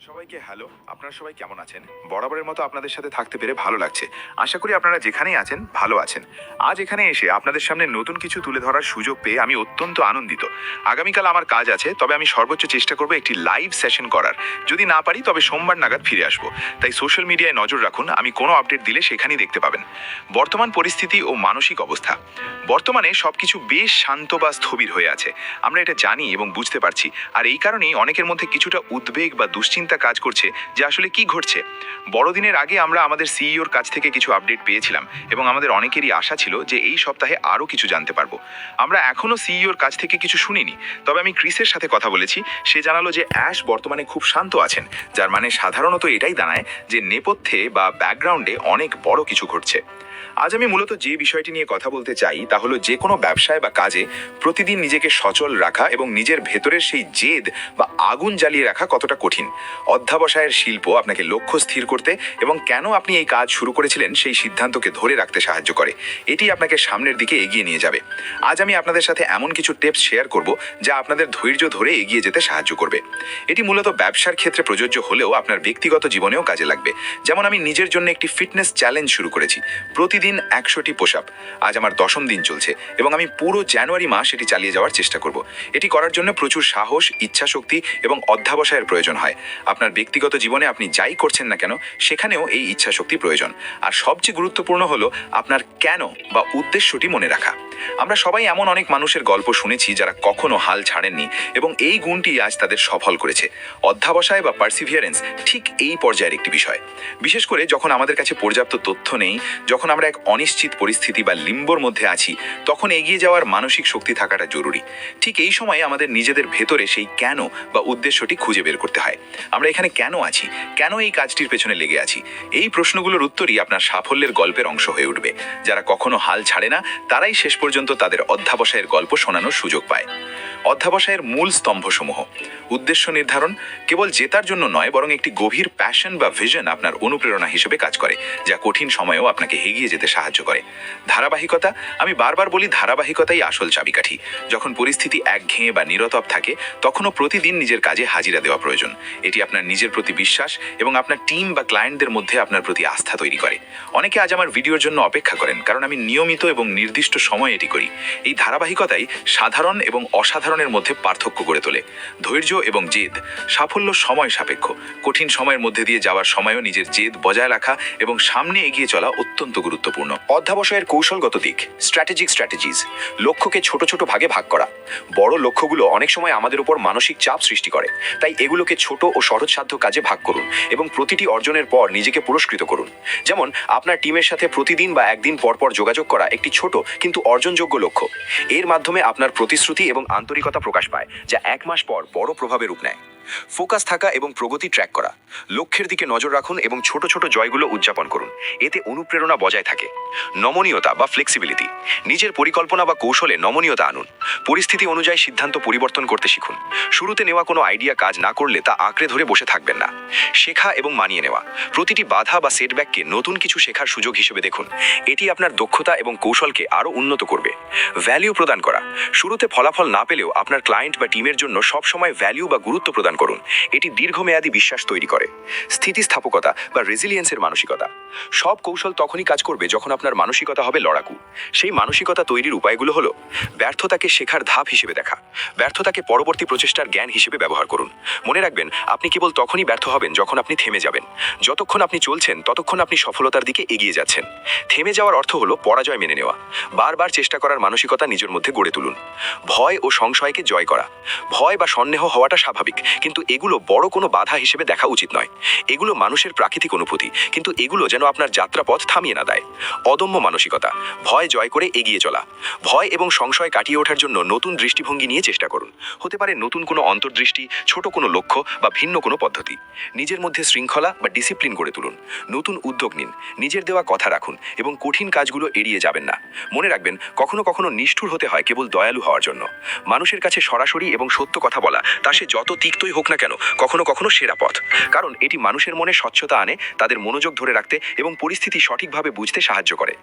সবাইকে হ্যালো। আপনারা সবাই কেমন আছেন? বরাবরের মতো আপনাদের সাথে থাকতে পেরে ভালো লাগছে। আশা করি আপনারা যেখানেই আছেন ভালো আছেন। আজ এখানে এসে আপনাদের সামনে নতুন কিছু তুলে ধরার সুযোগ পেয়ে আমি অত্যন্ত আনন্দিত। আগামীকাল আমার কাজ আছে, তবে আমি সর্বোচ্চ চেষ্টা করব একটি লাইভ সেশন করার। যদি না পারি তবে সোমবার নাগাদ ফিরে আসব। তাই সোশ্যাল মিডিয়ায় নজর রাখুন, আমি কোনো আপডেট দিলে সেখানেই দেখতে পাবেন। বর্তমান পরিস্থিতি ও মানসিক অবস্থা। বর্তমানে সবকিছু বেশ শান্ত বা স্থবির হয়ে আছে। আমরা এটা জানি এবং বুঝতে পারছি, আর এই কারণেই অনেকের মধ্যে কিছুটা উদ্বেগ বা দুশ্চিন্তা কাজ করছে যে আসলে কি ঘটছে। বড়দিনের আগে আমরা আমাদের সিইওর কাছ থেকে কিছু আপডেট পেয়েছিলাম এবং আমাদের অনেকেরই আশা ছিল যে এই সপ্তাহে আরও কিছু জানতে পারবো। আমরা এখনো সিইওর কাছ থেকে কিছু শুনিনি, তবে আমি ক্রিসের সাথে কথা বলেছি। সে জানালো যে অ্যাশ বর্তমানে খুব শান্ত আছেন, যার মানে সাধারণত এটাই দাঁড়ায় যে নেপথ্যে বা ব্যাকগ্রাউন্ডে অনেক বড় কিছু ঘটছে। আজ আমি মূলত যে বিষয়টি নিয়ে কথা বলতে চাই তা হলো যে কোনো ব্যবসায় বা কাজে প্রতিদিন নিজেকে সচল রাখা এবং নিজের ভেতরের সেই জেদ বা আগুন জ্বালিয়ে রাখা কতটা কঠিন। অধ্যাবসায়ের শিল্প আপনাকে লক্ষ্য স্থির করতে এবং কেন আপনি এই কাজ শুরু করেছিলেন সেই সিদ্ধান্তকে ধরে রাখতে সাহায্য করে। এটি আপনাকে সামনের দিকে এগিয়ে নিয়ে যাবে। আজ আমি আপনাদের সাথে এমন কিছু টিপস শেয়ার করব যা আপনাদের ধৈর্য ধরে এগিয়ে যেতে সাহায্য করবে। এটি মূলত ব্যবসার ক্ষেত্রে প্রযোজ্য হলেও আপনার ব্যক্তিগত জীবনেও কাজে লাগবে। যেমন আমি নিজের জন্য একটি ফিটনেস চ্যালেঞ্জ শুরু করেছি, প্রতিদিন 100টি পুশ আপ। আজ আমার 10ম দিন চলছে এবং আমি পুরো জানুয়ারি মাস এটি চালিয়ে যাওয়ার চেষ্টা করব। এটি করার জন্য প্রচুর সাহস, ইচ্ছাশক্তি এবং অধ্যাবসায়ের প্রয়োজন হয়। আপনার ব্যক্তিগত জীবনে আপনি যাই করছেন না কেন সেখানেও এই ইচ্ছাশক্তি প্রয়োজন। আর সবচেয়ে গুরুত্বপূর্ণ হলো আপনার কেন বা উদ্দেশ্যটি মনে রাখা। আমরা সবাই এমন অনেক মানুষের গল্প শুনেছি যারা কখনো হাল ছাড়েননি এবং এই গুণটি আজ তাদের সফল করেছে। অধ্যাবসায় বা পারসিভিয়ারেন্স ঠিক এই পর্যায়ের একটি বিষয়। বিশেষ করে যখন আমাদের কাছে পর্যাপ্ত তথ্য নেই, যখন আমরা এক অনিশ্চিত পরিস্থিতি বা লিম্বোর মধ্যে আছি, তখন এগিয়ে যাওয়ার মানসিক শক্তি থাকাটা জরুরি। ঠিক এই সময় আমাদের নিজেদের ভেতরে সেই কেন বা উদ্দেশ্যটি খুঁজে বের করতে হয়। আমরা এখানে কেন আছি, কেন এই কাজটির পেছনে লেগে আছি, এই প্রশ্নগুলোর উত্তরই আপনার সাফল্যের গল্পের অংশ হয়ে উঠবে। যারা কখনো হাল ছাড়ে না তারাই শেষ পর্যন্ত তাদের অধ্যাবসায়ের গল্প শোনানোর সুযোগ পায়। অধ্যাবসায়ের মূল স্তম্ভসমূহ। উদ্দেশ্য নির্ধারণ কেবল জেতার জন্য নয়, বরং একটি গভীর প্যাশন বা ভিশন আপনার অনুপ্রেরণা হিসেবে কাজ করে, যা কঠিন সময়েও আপনাকে এগিয়ে যেতে সাহায্য করে। ধারাবাহিকতা। আমি বারবার বলি, ধারাবাহিকতাই আসল চাবিকাঠি। যখন পরিস্থিতি একঘেয়ে বা নিরতব থাকে, তখনও প্রতিদিন নিজের কাজে হাজিরা দেওয়া প্রয়োজন। এটি আপনার নিজের প্রতি বিশ্বাস এবং আপনার টিম বা ক্লায়েন্টদের মধ্যে আপনার প্রতি আস্থা তৈরি করে। অনেকে আজ আমার ভিডিওর জন্য অপেক্ষা করেন কারণ আমি নিয়মিত এবং নির্দিষ্ট সময়ে এটি করি। এই ধারাবাহিকতাই সাধারণ এবং অসাধারণের মধ্যে পার্থক্য গড়ে তোলে। ধৈর্য এবং জেদ। সাফল্য সময় সাপেক্ষ। কঠিন সময়ের মধ্যে দিয়ে যাওয়ার সময়ও নিজের জেদ বজায় রাখা এবং সামনে এগিয়ে চলা অত্যন্ত গুরুত্বপূর্ণ। অধ্যাবসায়ের কৌশলগত দিক। স্ট্র্যাটেজিজ। লক্ষ্যকে ছোট ছোট ভাগে ভাগ করা। বড় লক্ষ্যগুলো অনেক সময় আমাদের উপর মানসিক চাপ সৃষ্টি করে, তাই এগুলোকে ছোট ও সহজসাধ্য কাজে ভাগ করুন এবং প্রতিটি অর্জনের পর নিজেকে পুরস্কৃত করুন। যেমন আপনার টিমের সাথে প্রতিদিন বা একদিন পর পর যোগাযোগ করা একটি ছোট কিন্তু অর্জনযোগ্য লক্ষ্য। এর মাধ্যমে আপনার প্রতিশ্রুতি এবং আন্তরিকতা প্রকাশ পায়, যা 1 মাস পর বড় প্রভাবে রূপ নেয়। ফোকাস থাকা এবং প্রগতি ট্র্যাক করা। লক্ষ্যের দিকে নজর রাখুন এবং ছোট ছোট জয়গুলো উদযাপন করুন। এতে অনুপ্রেরণা বজায় থাকে। নমনীয়তা বা ফ্লেক্সিবিলিটি। নিজের পরিকল্পনা বা কৌশলে নমনীয়তা আনুন। পরিস্থিতি অনুযায়ী সিদ্ধান্ত পরিবর্তন করতে শিখুন। শুরুতে নেওয়া কোনো আইডিয়া কাজ না করলে তা আঁকড়ে ধরে বসে থাকবেন না। শেখা এবং মানিয়ে নেওয়া। প্রতিটি বাধা বা সেটব্যাককে নতুন কিছু শেখার সুযোগ হিসেবে দেখুন। এটি আপনার দক্ষতা এবং কৌশলকে আরও উন্নত করবে। ভ্যালু প্রদান করা। শুরুতে ফলাফল না পেলেও আপনার ক্লায়েন্ট বা টিমের জন্য সবসময় ভ্যালু বা গুরুত্ব প্রদান করুন। এটি দীর্ঘমেয়াদী বিশ্বাস তৈরি করে। স্থিতিস্থাপকতা বা রেজিলিয়েন্সের মানসিকতা। সব কৌশল তখনই কাজ করবে যখন আপনার মানসিকতা হবে লড়াকু। সেই মানসিকতা তৈরির উপায়গুলো হলো: ব্যর্থতাকে শেখার ধাপ হিসেবে দেখা। ব্যর্থতাকে পরবর্তী প্রচেষ্টার জ্ঞান হিসেবে ব্যবহার করুন। মনে রাখবেন, আপনি কেবল তখনই ব্যর্থ হবেন যখন আপনি থেমে যাবেন। যতক্ষণ আপনি চলছেন ততক্ষণ আপনি সফলতার দিকে এগিয়ে যাচ্ছেন। থেমে যাওয়ার অর্থ হলো পরাজয় মেনে নেওয়া। বারবার চেষ্টা করার মানসিকতা নিজের মধ্যে গড়ে তুলুন। ভয় ও সংশয়কে জয় করা। ভয় বা সন্দেহ হওয়াটা স্বাভাবিক, কিন্তু এগুলো বড় কোনো বাধা হিসেবে দেখা উচিত নয়। এগুলো মানুষের প্রাকৃতিক অনুভূতি, কিন্তু এগুলো যেন আপনার যাত্রাপথ থামিয়ে না দেয়। অদম্য মানসিকতা। ভয় জয় করে এগিয়ে চলা। ভয় এবং সংশয় কাটিয়ে ওঠার জন্য নতুন দৃষ্টিভঙ্গি নিয়ে চেষ্টা করুন। হতে পারে নতুন কোনো অন্তর্দৃষ্টি, ছোট কোনো লক্ষ্য বা ভিন্ন কোনো পদ্ধতি। নিজের মধ্যে শৃঙ্খলা বা ডিসিপ্লিন গড়ে তুলুন। নতুন উদ্যোগ নিন। নিজের দেওয়া কথা রাখুন এবং কঠিন কাজগুলো এড়িয়ে যাবেন না। মনে রাখবেন, কখনো কখনো নিষ্ঠুর হতে হয় কেবল দয়ালু হওয়ার জন্য। মানুষের কাছে সরাসরি এবং সত্য কথা বলা, তা সে যত তিক্তই হোক না কেন, কখনো কখনো সেরা পথ। কারণ এটি মানুষের মনে স্বচ্ছতা আনে, তাদের মনোযোগ ধরে রাখতে এবং পরিস্থিতি সঠিকভাবে বুঝতে সাহায্য করে।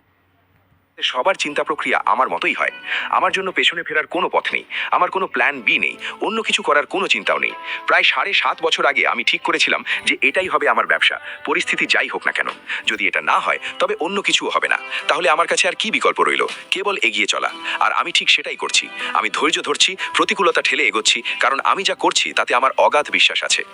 সবার চিন্তা প্রক্রিয়া আমার মতোই হয়। আমার জন্য পেছনে ফেরার কোনো পথ নেই, আমার কোনো প্ল্যান বি নেই, অন্য কিছু করার কোনো চিন্তাও নেই। প্রায় 7.5 বছর আগে আমি ঠিক করেছিলাম যে এটাই হবে আমার ব্যবসা, পরিস্থিতি যাই হোক না কেন। যদি এটা না হয় তবে অন্য কিছুও হবে না। তাহলে আমার কাছে আর কি বিকল্প রইল? কেবল এগিয়ে চলা। আর আমি ঠিক সেটাই করছি। আমি ধৈর্য ধরছি, প্রতিকূলতা ঠেলে এগোচ্ছি, কারণ আমি যা করছি তাতে আমার অগাধ বিশ্বাস আছে।